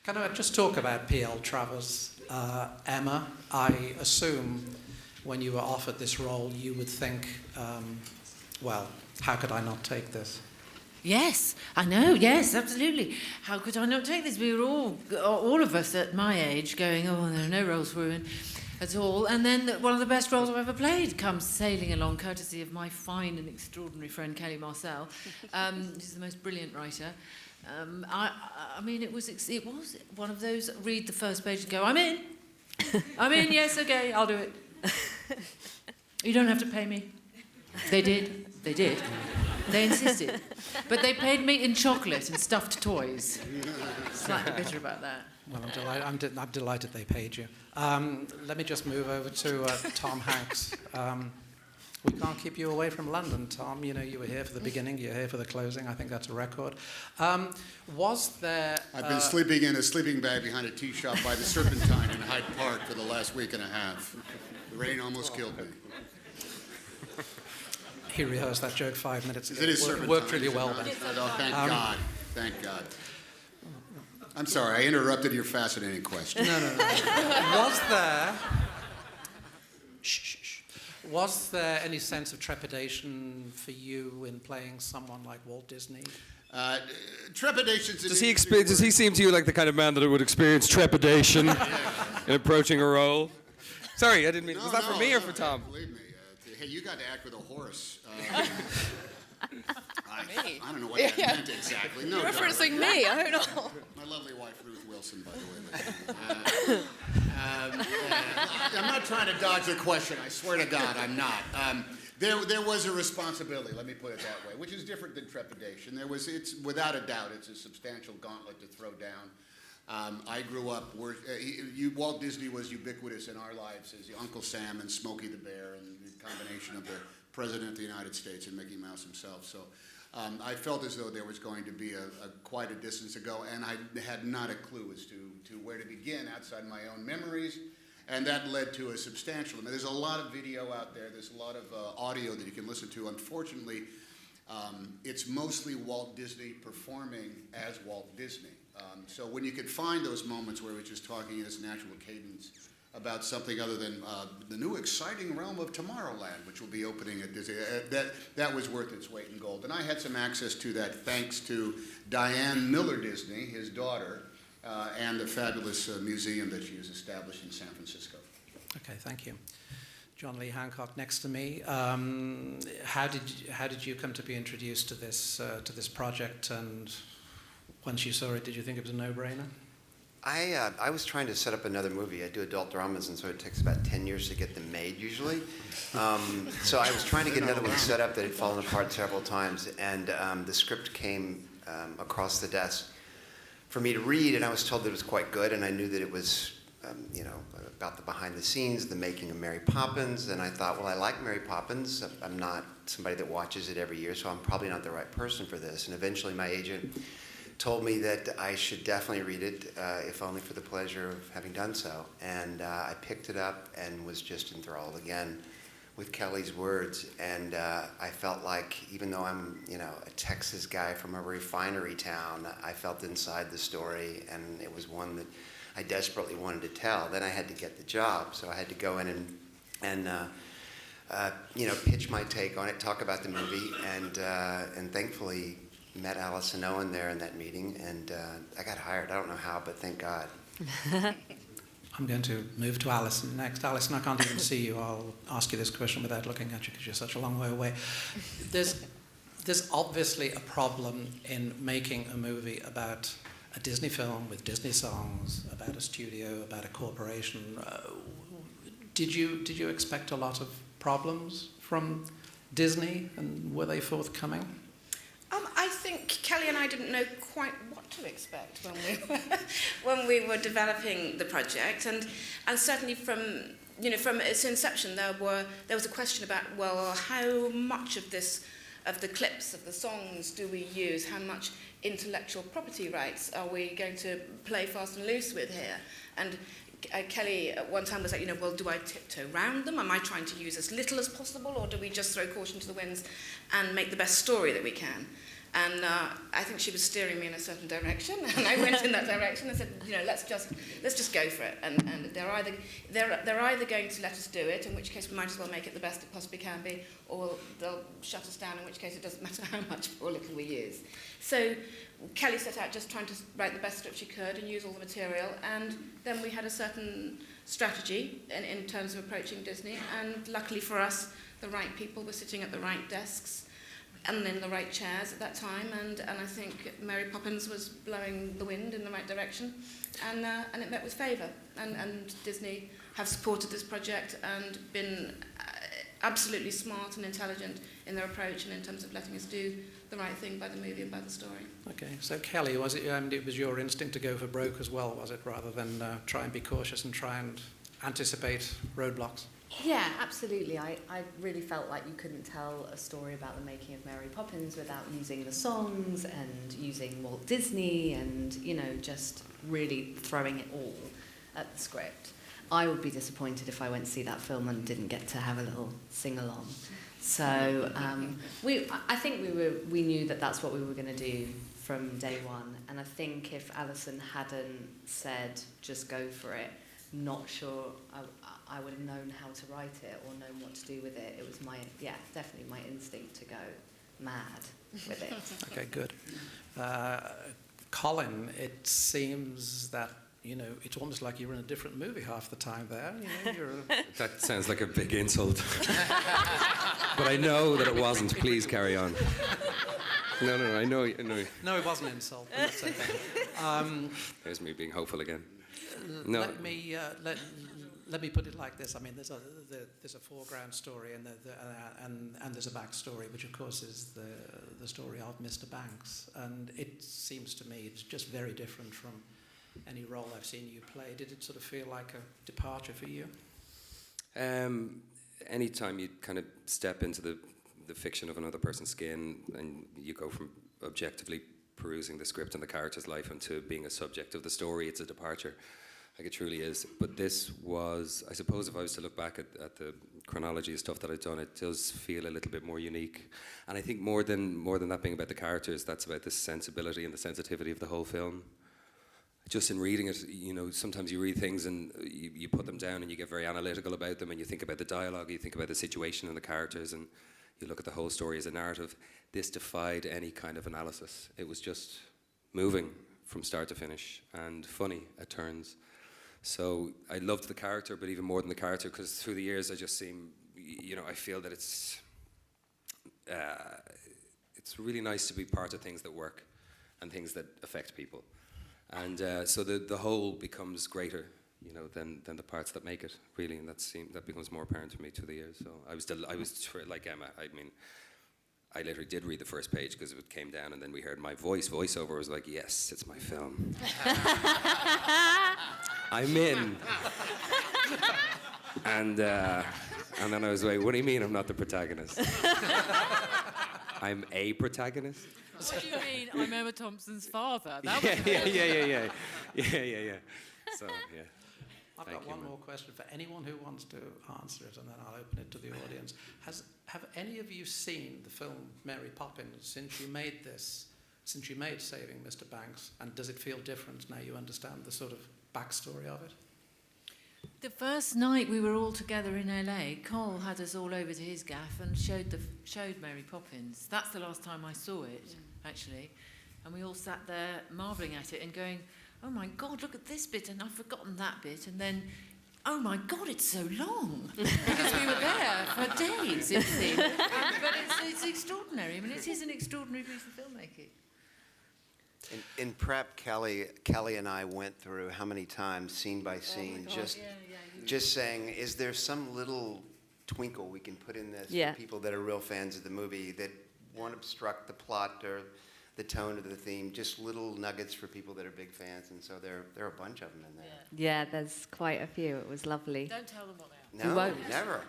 Can I just talk about P.L. Travers? Emma, I assume when you were offered this role, you would think, well, how could I not take this? Yes, I know, yes, absolutely. How could I not take this? We were all of us at my age going, oh, there are no roles for women at all. And then one of the best roles I've ever played comes sailing along, courtesy of my fine and extraordinary friend Kelly Marcel, who's the most brilliant writer. I mean, it was one of those, read the first page and go, I'm in. I'm in, yes, okay, I'll do it. You don't have to pay me. They did. They insisted. But they paid me in chocolate and stuffed toys. Slightly bitter about that. Well, I'm delighted they paid you. Let me just move over to Tom Hanks. We can't keep you away from London, Tom. You know, you were here for the beginning, you're here for the closing. I think that's a record. Was there... I've been sleeping in a sleeping bag behind a tea shop by the Serpentine in Hyde Park for the last week and a half. The rain almost killed me. He rehearsed that joke 5 minutes ago. It is Serpentine. Worked really well then. Oh, thank God. Thank God. I'm sorry, I interrupted your fascinating question. No. Was there any sense of trepidation for you in playing someone like Walt Disney? Trepidation's Does he seem to you like the kind of man that would experience trepidation in approaching a role? Sorry, I didn't mean... Was that for me or for Tom? Believe me. Hey, you got to act with a horse. Me? I don't know what that meant exactly. No, You're referencing me, I don't know. My lovely wife, Ruth Wilson, by the way. I'm not trying to dodge the question. I swear to God, I'm not. There was a responsibility, let me put it that way, which is different than trepidation. It's without a doubt, it's a substantial gauntlet to throw down. I grew up where Walt Disney was ubiquitous in our lives as Uncle Sam and Smokey the Bear, and the combination of the President of the United States and Mickey Mouse himself. So I felt as though there was going to be quite a distance to go, and I had not a clue as to where to begin outside my own memories. And that led to a substantial, there's a lot of video out there, there's a lot of audio that you can listen to. Unfortunately, it's mostly Walt Disney performing as Walt Disney. So when you could find those moments where we're just talking in this natural cadence about something other than the new exciting realm of Tomorrowland, which will be opening at Disney, that was worth its weight in gold. And I had some access to that thanks to Diane Miller Disney, his daughter, and the fabulous museum that she has established in San Francisco. Okay, thank you. John Lee Hancock next to me. How did you come to be introduced to this project, and once you saw it, did you think it was a no-brainer? I was trying to set up another movie. I do adult dramas, and so it takes about 10 years to get them made usually. So I was trying to get another one set up that had fallen apart several times, and the script came across the desk for me to read, and I was told that it was quite good, and I knew that it was about the behind the scenes, the making of Mary Poppins, and I thought, well, I like Mary Poppins. I'm not somebody that watches it every year, so I'm probably not the right person for this. And eventually my agent told me that I should definitely read it, if only for the pleasure of having done so. And I picked it up and was just enthralled again with Kelly's words. And I felt like, even though I'm, a Texas guy from a refinery town, I felt inside the story, and it was one that I desperately wanted to tell. Then I had to get the job, so I had to go in and pitch my take on it, talk about the movie, and thankfully met Alison Owen there in that meeting, and I got hired. I don't know how, but thank God. I'm going to move to Alison next. Alison, I can't even see you. I'll ask you this question without looking at you because you're such a long way away. There's obviously a problem in making a movie about a Disney film with Disney songs, about a studio, about a corporation. Did you expect a lot of problems from Disney, and were they forthcoming? I think Kelly and I didn't know quite what to expect when we were developing the project, and certainly from its inception there was a question about, well, how much of the clips of the songs do we use? How much intellectual property rights are we going to play fast and loose with here? And Kelly at one time was like, well, do I tiptoe around them? Am I trying to use as little as possible, or do we just throw caution to the winds and make the best story that we can? And I think she was steering me in a certain direction, and I went in that direction and said, let's just go for it. And they're either going to let us do it, in which case we might as well make it the best it possibly can be, or they'll shut us down, in which case it doesn't matter how much or little we use. So Kelly set out just trying to write the best script she could and use all the material, and then we had a certain strategy in terms of approaching Disney, and luckily for us, the right people were sitting at the right desks and in the right chairs at that time, and I think Mary Poppins was blowing the wind in the right direction, and it met with favour, and Disney have supported this project and been absolutely smart and intelligent in their approach and in terms of letting us do the right thing by the movie and by the story. Okay, so Kelly, was it was your instinct to go for broke as well, was it, rather than try and be cautious and try and anticipate roadblocks? Yeah, absolutely. I really felt like you couldn't tell a story about the making of Mary Poppins without using the songs and using Walt Disney and, just really throwing it all at the script. I would be disappointed if I went to see that film and didn't get to have a little sing-along. So I think we knew that that's what we were going to do from day one. And I think if Alison hadn't said, just go for it, not sure I would have known how to write it or known what to do with it. It was definitely my instinct to go mad with it. Okay, good. Colin, it seems that, it's almost like you're in a different movie half the time there. That sounds like a big insult. But I know that it wasn't. Please carry on. No, I know. No, it wasn't an insult. But that's okay. There's me being hopeful again. No. Let me put it like this. I mean, there's a foreground story and there's a backstory, which of course is the story of Mr. Banks. And it seems to me it's just very different from any role I've seen you play. Did it sort of feel like a departure for you? Anytime you kind of step into the fiction of another person's skin and you go from objectively perusing the script and the character's life into being a subject of the story, it's a departure. Like it truly is. But this was, I suppose if I was to look back at the chronology of stuff that I've done, it does feel a little bit more unique. And I think more than that being about the characters, that's about the sensibility and the sensitivity of the whole film. Just in reading it, sometimes you read things and you put them down and you get very analytical about them and you think about the dialogue, you think about the situation and the characters and you look at the whole story as a narrative. This defied any kind of analysis. It was just moving from start to finish and funny at turns. So I loved the character, but even more than the character, because through the years I just seem, I feel that it's really nice to be part of things that work and things that affect people. And so the whole becomes greater, than the parts that make it, really, and that becomes more apparent to me through the years. So I was like Emma. I mean, I literally did read the first page because it came down, and then we heard my voiceover was like, yes, it's my film. I'm in. And then I was like, what do you mean I'm not the protagonist? I'm a protagonist? What do you mean I'm Emma Thompson's father? Yeah. So, yeah. I've got one more question for anyone who wants to answer it, and then I'll open it to the audience. Have any of you seen the film Mary Poppins since you made Saving Mr. Banks, and does it feel different now you understand the sort of backstory of it? The first night we were all together in LA, Cole had us all over to his gaff and showed Mary Poppins. That's the last time I saw it, actually. And we all sat there marvelling at it and going, oh my God, look at this bit, and I've forgotten that bit. And then, oh my God, it's so long. Because we were there for days, it seemed. But it's extraordinary. I mean, it is an extraordinary piece of filmmaking. In prep, Kelly and I went through how many times, scene by scene, just saying, is there some little twinkle we can put in this for people that are real fans of the movie that won't obstruct the plot or the tone of the theme, just little nuggets for people that are big fans, and so there are a bunch of them in there. Yeah, there's quite a few. It was lovely. Don't tell them what they are. No, We won't. never.